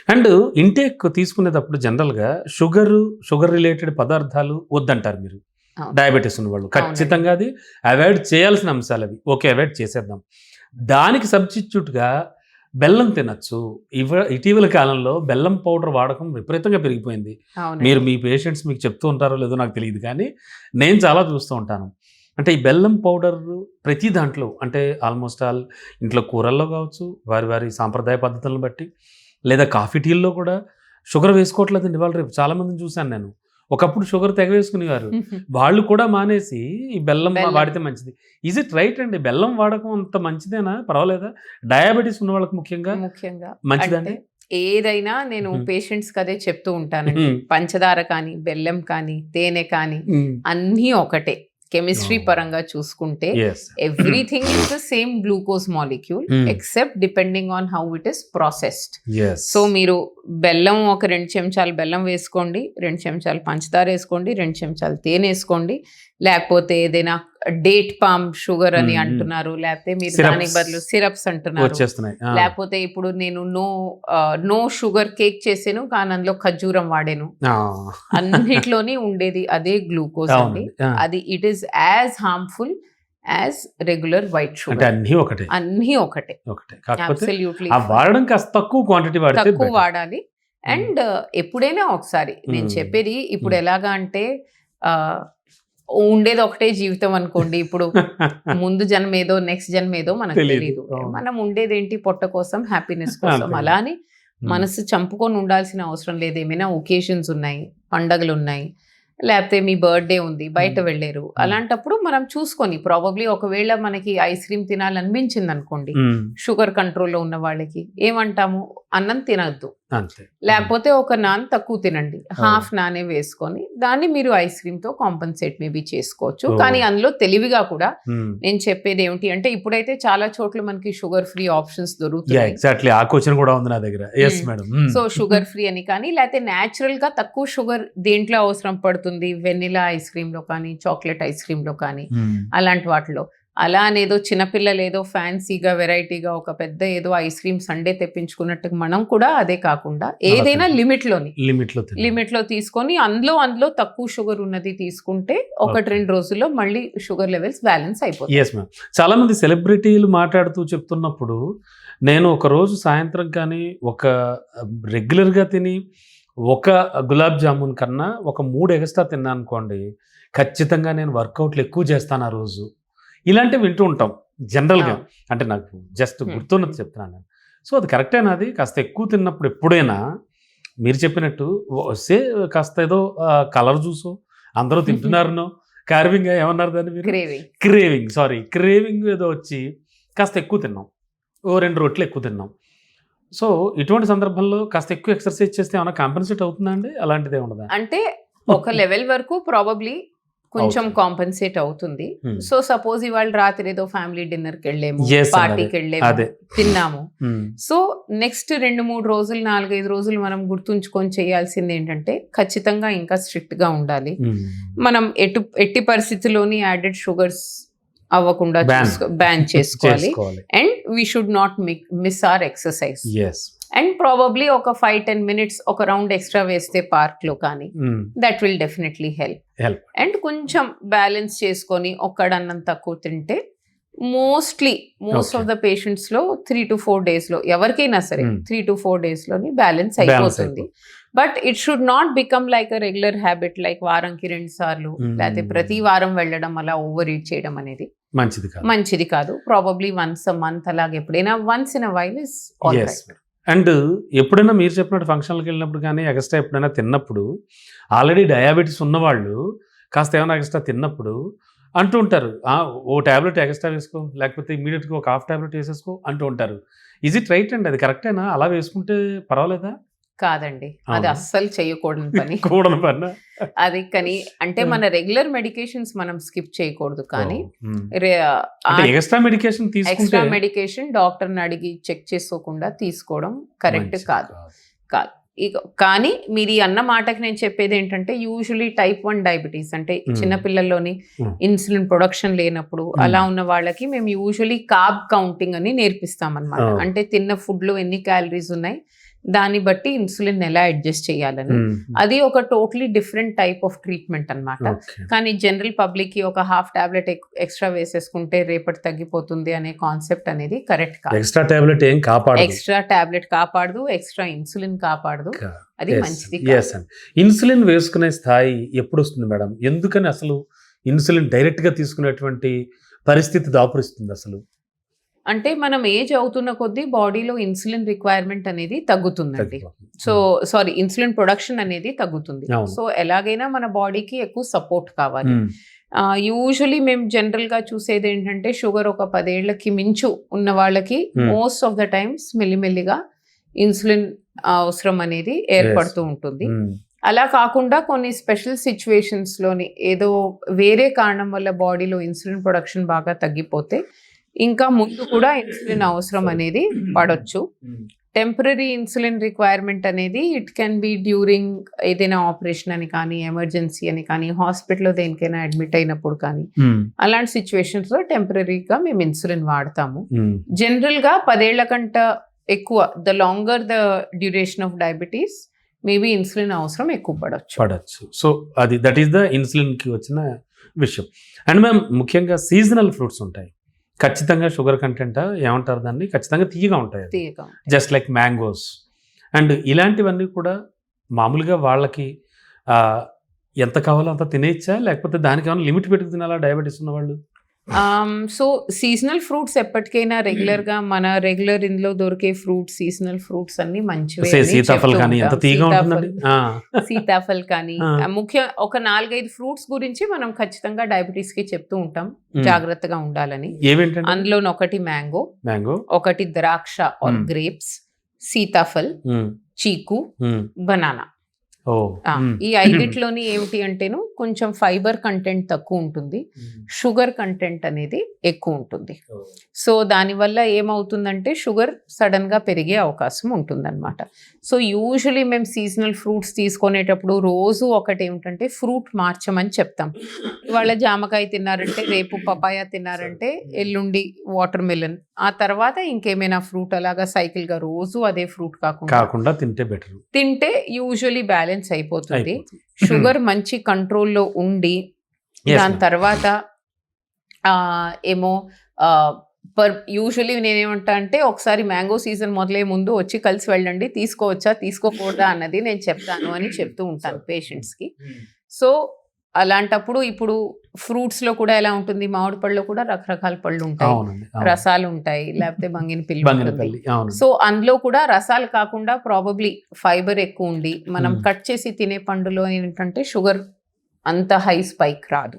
And intake తీసుకునేటప్పుడు జనరల్‌గా sugar related పదార్థాలు వద్దంటారు మీరు. అవును. డయాబెటిస్ ఉన్నవాళ్ళు. అవునండి. ఖచ్చితంగా అది అవాయిడ్ చేయాల్సిన అంశాలవి. ఓకే. అవాయిడ్ చేసేద్దాం. దానికి సబ్‌స్టిట్యూట్‌గా బెల్లం తినొచ్చు. ఇటీవల కాలంలో బెల్లం పౌడర్ వాడకం విపరీతంగా పెరిగిపోయింది. మీరు అవునండి. మీ పేషెంట్స్ మీకు చెప్తూ ఉంటారో లేదో నాకు తెలీదు కానీ, నేను చాలా చూస్తూ ఉంటాను. అంటే ఈ బెల్లం పౌడర్ ప్రతి దాంట్లో అంటే ఆల్‌మోస్ట్ ఆల్ ఇంట్లో కూరల్లో కావచ్చు, వారి సాంప్రదాయ పద్ధతులను బట్టి, లేదా కాఫీ, టీల్లో కూడా షుగర్ వేసుకోవట్లేదండి ఇవాళ రేపు. చాలా మందిని చూశాను నేను. ఒకప్పుడు షుగర్ తెగ వేసుకునేవారు. వాళ్ళు కూడా మానేసి ఈ బెల్లం బెల్లం. వాడితే మంచిది. ఈజ్ ఇట్ రైట్ అండి? బెల్లం వాడకం అంత మంచిదేనా? పర్వాలేదా? డయాబెటిస్ ఉన్న వాళ్ళకి ముఖ్యంగా ముఖ్యంగా మంచిదండి? అంటే ఏదైనా నేను హుహు. పేషెంట్స్‌కి అదే చెప్తూ ఉంటానండి. హ్మ్. పంచదార కానీ, బెల్లం కానీ, తేనె కానీ హ్మ్. అన్నీ ఒకటే. Chemistry oh! పరంగా చూసుకుంటే yes. Everything is the same glucose molecule hmm. Except depending on how it is processed. Yes. So మీరు బెల్లం ఒక 2 చెంచాలు బెల్లం వేసుకోండి, 2 చెంచాలు పంచదార వేసుకోండి, 2 చెంచాలు తేనె వేసుకోండి. లేకపోతే ఏదైనా డేట్ పామ్ షుగర్ అని హ్మ్. హ్మ్. అంటున్నారు. లేకపోతే మీరు సిరప్స్ దానికి బదులు సిరప్స్ అంటున్నారు. వచ్చేస్తున్నాయి. ఆ! లేకపోతే ఇప్పుడు నేను నో షుగర్ కేక్ చేసాను, కానీ అందులో ఖర్జూరం వాడాను. ఆ! అన్నిట్లోని ఉండేది అదే గ్లూకోజ్ అండి. అవునండి. ఆ! అది it is as harmful as regular white అంటే షుగర్. అన్నీ ఒకటే. అన్నీ ఒకటే. ఒకటే. కాకపోతే అబ్సల్యూట్లీ ఆ వాడడం కాస్త తక్కువ క్వాంటిటీ వాడితే తక్కువ బెటర్. వాడాలి. హ్మ్. అండ్ ఎప్పుడైనా ఒకసారి నేను హ్మ్. చెప్పేది ఇప్పుడు హ్మ్. ఎలాగా అంటే ఆహ్, ఉండేది ఒకటే జీవితం అనుకోండి. ఇప్పుడు ముందు జన్మ ఏదో, నెక్స్ట్ జన్మ ఏదో మనకు తెలీదు. తెలీదు. అవును. మనం ఉండేదేంటి పొట్ట కోసం, హ్యాపీనెస్ కోసం. అంతే. అలా అని హ్మ్. మనసు చంపుకొని ఉండాల్సిన అవసరం లేదు. ఏమైనా ఒకేషన్స్ ఉన్నాయి, పండగలున్నాయి, లేకపోతే మీ బర్త్‌డే ఉంది, బయట హ్మ్. వెళ్లారు. హ్మ్. అలాంటప్పుడు మనం చూసుకొని ప్రాబబ్లీ ఒకవేళ మనకి ఐస్ క్రీమ్ తినాలనిపించిందనుకోండి, హ్మ్. షుగర్ కంట్రోల్‌లో ఉన్న వాళ్ళకి ఏమంటాము? అన్నం తినొద్దు. అంతే. హ్మ్. లేకపోతే ఒక నాన్ తక్కువ తినండి. ఓహ్! హాఫ్ నానే వేసుకొని దాన్ని మీరు ఐస్ క్రీమ్‌తో కాంపెన్సేట్ మేబీ చేసుకోవచ్చు. ఓహ్! కానీ అందులో తెలివిగా కూడా హ్మ్. నేను చెప్పేది ఏమిటి అంటే ఇప్పుడైతే చాలా చోట్ల మనకి షుగర్ ఫ్రీ ఆప్షన్స్ యాహ్! దొరుకుతున్నాయి. ఎగ్జాక్ట్‌లీ. ఆ క్వెషన్ కూడా ఉంది నా దగ్గర. యెస్ హ్మ్. మేడం. హ్మ్. సో షుగర్ ఫ్రీ అని కానీ లేకపోతే న్యాచురల్‌గా తక్కువ షుగర్ దేంట్లో అవసరం పడుతుంది? వెనిల్లా ఐస్ క్రీమ్‌లో కానీ, చాక్లేట్ ఐస్ క్రీమ్‌లో కానీ హ్మ్. అలాంటి వాటిలో. అలా అనేదో చిన్నపిల్లలు ఏదో ఫ్యాన్సీగా, వెరైటీగా ఒక పెద్ద ఏదో ఐస్ క్రీమ్ సండే తెప్పించుకున్నట్టు మనం కూడా అదే కాకుండా అలా ఏదైనా తినాలి. లిమిట్‌లోని. లిమిట్‌లో తినాలి. లిమిట్‌లో తీసుకొని అందులో తక్కువ షుగర్ ఉన్నది తీసుకుంటే 1, ఓకే. 2 రోజుల్లో మళ్ళీ షుగర్ లెవెల్స్ బ్యాలెన్స్ అయిపోతాయి. Yes ma'am. చాలామంది సెలబ్రిటీలు మాట్లాడుతూ చెప్తున్నప్పుడు, నేను ఒకరోజు సాయంత్రం కానీ, ఒక రెగ్యులర్‌గా తిని, ఒక గులాబ్ జామున్ కన్నా, ఒక 3 ఎగస్ట్రా తిన్నాననుకోండి, ఖచ్చితంగా నేను వర్కౌట్‌లు ఎక్కువ చేస్తాను ఆ రోజు. ఇలాంటివి వింటూ ఉంటాం జనరల్‌గా. అవును. అంటే నాకు జస్ట్ హ్మ్. గుర్తున్నది చెప్తున్నాను నేను. సో, అది కరెక్టేనా అది? కాస్త ఎక్కువ తిన్నప్పుడు ఎప్పుడైనా మీరు చెప్పినట్టు వస్తే కాస్త ఏదో కలర్ జూసో, అందరూ తింటున్నారనో, కార్వింగా ఏమన్నారు దాన్ని మీరు? క్రేవింగ్. క్రేవింగ్. సారీ. క్రేవింగ్ ఏదో వచ్చి కాస్త ఎక్కువ తిన్నాం. ఓ 2 రొట్టెలు ఎక్కువ తిన్నాం. సో, ఇటువంటి సందర్భంలో కాస్త ఎక్కువ ఎక్సర్‌సైజ్ చేస్తే ఏమైనా కాంపెన్సేట్ అవుతుందా అండి? అలాంటిదేమి ఉండదా? అంటే ఒక లెవెల్ వరకు ప్రాబబ్లీ కొంచెం అవుతుంది. కాంపెన్సేట్ అవుతుంది. హ్మ్. సో సపోజ్ ఇవాళ రాత్రి ఏదో ఫ్యామిలీ డిన్నర్‌కెళ్ళాము, యెస్ అండి. అదే. పార్టీకెళ్ళాము, అదే. తిన్నాము. హ్మ్. సో నెక్స్ట్ 2, 3 రోజులు, 4, 5 రోజులు మనం గుర్తుంచుకొని చేయాల్సిందేంటంటే ఖచ్చితంగా ఇంకా స్ట్రిక్ట్‌గా ఉండాలి. హ్మ్. మనం ఎట్టి పరిస్థితిలోని యాడెడ్ షుగర్స్ అవ్వకుండా బ్యాన్ బ్యాన్ చేసుకోవాలి. చేసుకోవాలి. And we should not miss our exercise. Yes. And probably ఒక 5, 10 మినిట్స్ ఒక రౌండ్ ఎక్స్‌ట్రా వేస్తే పార్క్‌లో కానీ హ్మ్. That will definitely help. Help. And కొంచెం బ్యాలెన్స్ చేసుకొని ఒక్కడన్నం తక్కువ తింటే మోస్ట్ ఓకే. ఆఫ్ ద పేషెంట్స్‌లో 3-4 డేస్‌లో ఎవరికైనా సరే హ్మ్. 3-4 డేస్‌లోని బ్యాలెన్స్ బ్యాలెన్స్ అయిపోతుంది. అయిపోతుంది. But it should not become like a regular habit like వారంకి 2 సార్లు లేకపోతే ప్రతి హ్మ్. వారం వెళ్ళడం అలా ఓవర్ ఈట్ చేయడం అనేది మంచిది కాదు. మంచిది కాదు. ప్రాబబ్లీ వన్స్ ఎ మంత్ అలాగ ఎప్పుడైనా once in a while is all yes. Right. And ఎప్పుడైనా మీరు చెప్పినట్టు ఫంక్షన్‌లకెళ్ళినప్పుడు గానీ, ఎక్స్‌ట్రా ఎప్పుడైనా తిన్నప్పుడు, ఆల్రెడీ డయాబెటిస్ ఉన్నవాళ్ళు కాస్త ఏమైనా ఎక్స్‌ట్రా తిన్నప్పుడు అంటూ ఉంటారు. ఓ టాబ్లెట్ ఎక్స్‌ట్రా వేసుకో, లేకపోతే ఇమ్మీడియేట్‌గా ఒక హాఫ్ టాబ్లెట్ ఏసేసుకో అంటూ ఉంటారు. ఈజ్ ఇట్ రైట్ అండి? అది కరెక్టేనా? అలా వేసుకుంటే పర్వాలేదా? కాదండి. అది అవునా? అస్సలు చేయకూడని పని. కూడని పనా? అది కానీ అంటే ఆ! మన రెగ్యులర్ మెడికేషన్స్ మనం స్కిప్ చేయకూడదు కానీ ఓహ్! హ్మ్. రే అంటే ఆహ్, ఎక్స్‌ట్రా మెడికేషన్ తీసుకుంటే ఎక్స్‌ట్రా మెడికేషన్ డాక్టర్‌ని అడిగి చెక్ చేసుకోకుండా తీసుకోవడం కరెక్ట్ మంచిది కాదు. కాదు. కాదు. కానీ మీరు ఈ అన్న మాటకి నేను చెప్పేదేంటంటే యూజువల్లీ టైప్ 1 డయాబెటిస్ అంటే హ్మ్. చిన్న పిల్లల్లోని హ్మ్. ఇన్సులిన్ ప్రొడక్షన్ లేనప్పుడు అలా ఉన్న వాళ్ళకి మేము యూజువల్లీ కార్బ్ కౌంటింగ్ అని నేర్పిస్తామన్నమాట. ఓహ్! అంటే తిన్న ఫుడ్‌లో ఎన్ని క్యాలరీస్ ఉన్నాయి, దాన్ని బట్టి ఇన్సులిన్ ఎలా అడ్జస్ట్ చేయాలని. అది ఒక totally different type of treatment అన్నమాట. కానీ జనరల్ పబ్లిక్ కి ఒక హాఫ్ టాబ్లెట్ ఎక్స్ట్రా వేసేసుకుంటే రేపటి తగ్గిపోతుంది అనే కాన్సెప్ట్ అనేది కరెక్ట్ కాదు. ఎక్స్ట్రా టాబ్లెట్ ఏం కాపాడదు, ఎక్స్ట్రా టాబ్లెట్ కాపాడదు, ఎక్స్ట్రా ఇన్సులిన్ కాపాడదు, అది మంచిది. ఇన్సులిన్ వేసుకునే స్థాయి ఎప్పుడు వస్తుంది మేడం? ఎందుకని అసలు ఇన్సులిన్ డైరెక్ట్ గా తీసుకునేటువంటి పరిస్థితి దాపురిస్తుంది అసలు? అంటే మనం ఏజ్ అవుతున్న కొద్దీ బాడీలో ఇన్సులిన్ రిక్వైర్మెంట్ అనేది తగ్గుతుందండి. సో సారీ, ఇన్సులిన్ ప్రొడక్షన్ అనేది తగ్గుతుంది. సో ఎలాగైనా మన బాడీకి ఎక్కువ సపోర్ట్ కావాలి. యూజువలీ మేము జనరల్ గా చూసేది ఏంటంటే షుగర్ ఒక 10 ఏళ్లకి మించు ఉన్న వాళ్ళకి మోస్ట్ ఆఫ్ ద టైమ్స్ మెల్లిమెల్లిగా ఇన్సులిన్ అవసరం అనేది ఏర్పడుతూ ఉంటుంది. అలా కాకుండా కొన్ని స్పెషల్ సిచ్యువేషన్స్ లోని ఏదో వేరే కారణం వల్ల బాడీలో ఇన్సులిన్ ప్రొడక్షన్ బాగా తగ్గిపోతే ఇంకా ముందు కూడా ఇన్సులిన్ అవసరం అనేది పడొచ్చు. టెంపరీ ఇన్సులిన్ రిక్వైర్మెంట్ అనేది ఇట్ కెన్ బి డ్యూరింగ్ ఏదైనా ఆపరేషన్ అని కానీ, ఎమర్జెన్సీ అని కానీ, హాస్పిటల్లో దేనికైనా అడ్మిట్ అయినప్పుడు కానీ, అలాంటి సిచ్యువేషన్స్ లో టెంపరీగా మేము ఇన్సులిన్ వాడతాము. జనరల్ గా 10 ఏళ్ల కంట ఎక్కువ, the longer the duration of diabetes, maybe insulin అవసరం ఎక్కువ పడవచ్చు. సో అది దట్ ఈస్ ద ఇన్సులిన్ కి వచ్చిన విషయం. అండ్ మ్యామ్, ముఖ్యంగా సీజనల్ ఫ్రూట్స్ ఉంటాయి, ఖచ్చితంగా షుగర్ కంటెంట్ ఏమంటారు దాన్ని, ఖచ్చితంగా తీయగా ఉంటాయి, జస్ట్ లైక్ మ్యాంగోస్. అండ్ ఇలాంటివన్నీ కూడా మామూలుగా వాళ్ళకి ఎంత కావాలో అంత తినేయచ్చా, లేకపోతే దానికి ఏమైనా లిమిట్ పెట్టుకు తినాలా డయాబెటీస్ ఉన్న వాళ్ళు? సో సీజనల్ ఫ్రూట్స్ ఎప్పటికైనా రెగ్యులర్ గా మన రెగ్యులర్ ఇందులో దొరికే ఫ్రూట్స్, సీజనల్ ఫ్రూట్స్ అన్ని మంచివే. సీతాఫల్ కానీ ఎంత తీయగా ఉంటుందండి. సీతాఫల్ కానీ ముఖ్య ఒక 4-5 ఫ్రూట్స్ గురించి మనం ఖచ్చితంగా డయాబెటీస్ కి చెప్తూ ఉంటాం జాగ్రత్తగా ఉండాలని. అందులో ఒకటి మ్యాంగో, ఒకటి ద్రాక్ష ఆర్ గ్రేప్స్, సీతాఫల్, చీకు, బనానా. ఈ 5 ఏమిటి అంటేను కొంచెం ఫైబర్ కంటెంట్ తక్కువ ఉంటుంది, షుగర్ కంటెంట్ అనేది ఎక్కువ ఉంటుంది. సో దానివల్ల ఏమవుతుందంటే షుగర్ సడన్ గా పెరిగే అవకాశం ఉంటుందన్నమాట. సో యూజువలీ మేము సీజనల్ ఫ్రూట్స్ తీసుకునేటప్పుడు రోజు ఒకటి ఏమిటంటే ఫ్రూట్ మార్చమని చెప్తాం. ఇవాళ జామకాయ తిన్నారంటే రేపు పపాయ తిన్నారంటే ఎల్లుండి వాటర్ మెలన్, ఆ తర్వాత ఇంకేమైనా ఫ్రూట్, అలాగా సైకిల్ గా రోజు అదే ఫ్రూట్ కాకుండా తింటే బెటర్. తింటే యూజువలీ బ్యాలెన్స్ అయిపోతుంది. షుగర్ మంచి కంట్రోల్లో ఉండి దాని తర్వాత ఏమో యూజువలీ నేనేమంటా అంటే ఒకసారి మ్యాంగో సీజన్ మొదలయ్యే ముందు వచ్చి కలిసి వెళ్ళండి, తీసుకోవచ్చా తీసుకోకూడదా అన్నది నేను చెప్తాను అని చెప్తూ ఉంటాను పేషెంట్స్ కి. సో అలాంటప్పుడు ఇప్పుడు ఫ్రూట్స్ లో కూడా ఎలా ఉంటుంది, మామిడి పళ్ళు కూడా రకరకాల పళ్ళు ఉంటాయి, రసాలు ఉంటాయి, లేకపోతే బంగినపల్లి ఉంటుంది. సో అందులో కూడా రసాలు కాకుండా ప్రాబబ్లీ ఫైబర్ ఎక్కువ ఉండి మనం కట్ చేసి తినే పండులో ఏంటంటే షుగర్ అంత హై స్పైక్ రాదు.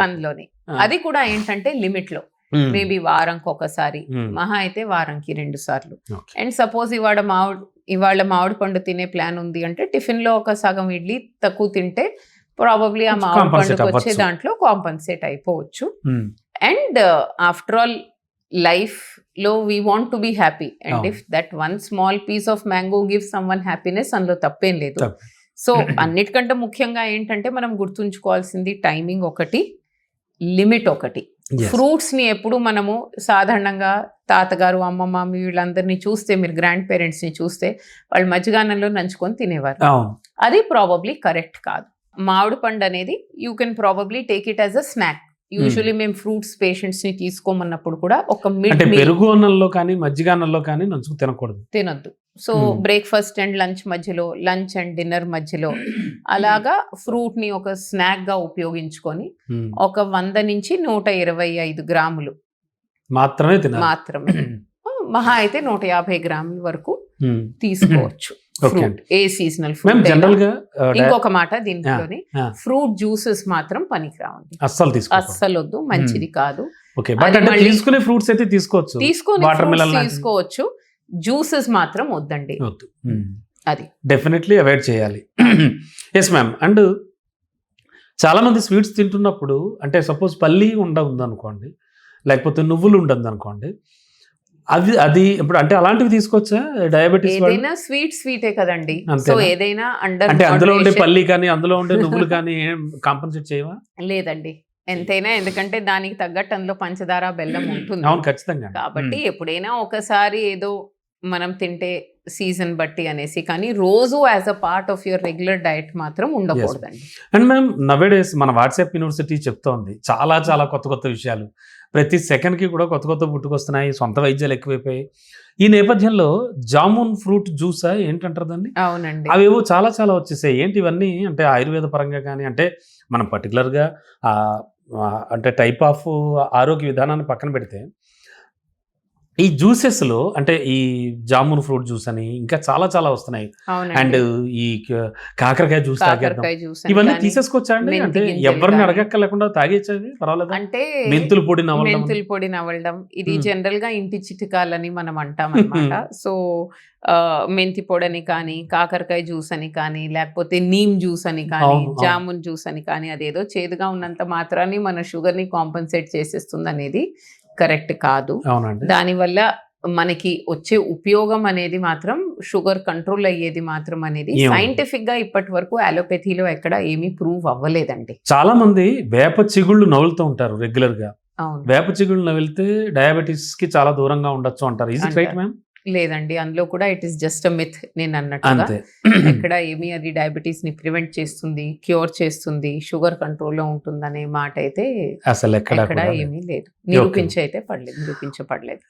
అందులోని అది కూడా ఏంటంటే లిమిట్ లో, మేబీ వారంకి ఒకసారి, మహా అయితే వారంకి 2 సార్లు. అండ్ సపోజ్ ఇవాళ మామిడి పండు తినే ప్లాన్ ఉంది అంటే టిఫిన్ లో ఒక సగం ఇడ్లీ తక్కువ తింటే ప్రాబబ్లీ ఆ మామిడి పండుకు వచ్చే దాంట్లో కాంపన్సేట్ అయిపోవచ్చు. అండ్ ఆఫ్టర్ ఆల్ లైఫ్ లో we want to be happy, and if that one small piece of mango gives someone happiness, అందులో తప్పేం లేదు. సో అన్నిటికంటే ముఖ్యంగా ఏంటంటే మనం గుర్తుంచుకోవాల్సింది టైమింగ్ ఒకటి, లిమిట్ ఒకటి. ఫ్రూట్స్ ని ఎప్పుడు మనము సాధారణంగా తాతగారు, అమ్మమ్మ వీళ్ళందరినీ చూస్తే, మీరు గ్రాండ్ పేరెంట్స్ ని చూస్తే వాళ్ళు మజ్జిగానంలో నంచుకొని తినేవారు. అది ప్రాబబ్లీ కరెక్ట్ కాదు. మామిడి పండు అనేది you can probably take it as a snack. Usually మేము ఫ్రూట్స్ పేషెంట్స్ ని తీసుకోమన్నప్పుడు కూడా ఒక పెరుగు అన్నంలో కానీ మజ్జిగ అన్నంలో కానీ నంచుకు తినొద్దు. సో బ్రేక్ఫాస్ట్ అండ్ లంచ్ మధ్యలో, లంచ్ అండ్ డిన్నర్ మధ్యలో అలాగా ఫ్రూట్ ని ఒక స్నాక్ గా ఉపయోగించుకొని ఒక 100 నుంచి 125 గ్రాములు మాత్రమే మహా అయితే 150 గ్రాముల వరకు తీసుకోవచ్చు ఫ్రూట్, ఏ సీజనల్ ఫ్రూట్. ఇంకొక మాట దీంట్లోనే ఫ్రూట్ జ్యూసెస్ మాత్రం పనికిరావండి, అస్సలు వద్దు, మంచిది కాదు. తీసుకోవచ్చు, జ్యూసెస్ మాత్రం వద్దండి, అది డెఫినెట్లీ అవాయిడ్ చేయాలి. Yes ma'am. అండ్ చాలా మంది స్వీట్స్ తింటున్నప్పుడు అంటే సపోజ్ పల్లి ఉందనుకోండి, లేకపోతే నువ్వులు ఉండదు, అది ఇప్పుడు అంటే అలాంటివి తీసుకోవచ్చా డయాబెటీస్? ఏదైనా స్వీటే కదండి. సో ఏదైనా అంటే అందులో ఉండే పల్లి కానీ అందులో ఉండే నువ్వులు కానీ కాంపన్సేట్ చేయవా? లేదండి, ఎంతైనా ఎందుకంటే దానికి తగ్గట్టు అందులో పంచదార బెల్లం ఉంటుంది అవును ఖచ్చితంగా. కాబట్టి ఎప్పుడైనా ఒకసారి ఏదో మనం తింటే సీజన్ బట్టి అనేసి, కానీ రోజు as a part of your regular diet మాత్రం ఉండకూడదండి. అండ్ మ్యామ్ నవేడేస్ మన వాట్సాప్ యూనివర్సిటీ చెప్తోంది చాలా చాలా కొత్త కొత్త విషయాలు, ప్రతి సెకండ్కి కూడా కొత్త కొత్త పుట్టుకొస్తున్నాయి, సొంత వైద్యాలు ఎక్కువైపోయాయి. ఈ నేపథ్యంలో జామున్ ఫ్రూట్ జ్యూసా ఏంటంటారు దాన్ని, అవునండి. అవేవో చాలా చాలా వచ్చేసాయి. ఏంటి ఇవన్నీ అంటే ఆయుర్వేద పరంగా కానీ, అంటే మనం పర్టికులర్గా అంటే టైప్ ఆఫ్ ఆరోగ్య విధానాన్ని పక్కన పెడితే ఈ జ్యూసెస్లో అంటే ఈ జామున్ ఫ్రూట్ జ్యూస్ అని ఇంకా చాలా చాలా వస్తున్నాయి. అండ్ ఈ కాకరకాయ జ్యూస్ తాగేద్దాం, కాకరకాయ జ్యూస్ ఇవన్నీ తీసేసుకోవచ్చా అండి? అంటే ఎవరిని అడగక్కర్లేకుండా తాగేసేది పర్వాలేదు. అంటే మెంతుల పొడి నవలడం ఇది జనరల్ గా ఇంటి చిట్కాలని మనం అంటాం అన్నమాట. సో మెంతి పొడని కానీ, కాకరకాయ జ్యూస్ అని కానీ, లేకపోతే నీమ్ జ్యూస్ అని కానీ, జామున్ జ్యూస్ అని కానీ, అదేదో చేదుగా ఉన్నంత మాత్రాన్ని మన షుగర్ ని కాంపన్సేట్ చేసేస్తుంది అనేది కరెక్ట్ కాదు. దానివల్ల మనకి వచ్చే ఉపయోగం అనేది మాత్రం షుగర్ కంట్రోల్ అయ్యేది మాత్రం అనేది సైంటిఫిక్ గా ఇప్పటి వరకు అలోపతిలో ఎక్కడ ఏమీ ప్రూవ్ అవ్వలేదండి. చాలా మంది వేప చిగుళ్ళు నవ్వులుతూ ఉంటారు రెగ్యులర్ గా. వేప చిగుళ్ళు నవ్వితే డయాబెటీస్ కి చాలా దూరంగా ఉండొచ్చు అంటారు. Is it right ma'am? లేదండి, అందులో కూడా it is just a myth. నేను అన్నట్టుగా ఎక్కడ ఏమి అది డయాబెటీస్ ని ప్రివెంట్ చేస్తుంది, క్యూర్ చేస్తుంది, షుగర్ కంట్రోల్లో ఉంటుంది అనే మాట అయితే అసలు ఎక్కడ ఏమీ లేదు, నిరూపించబడలేదు.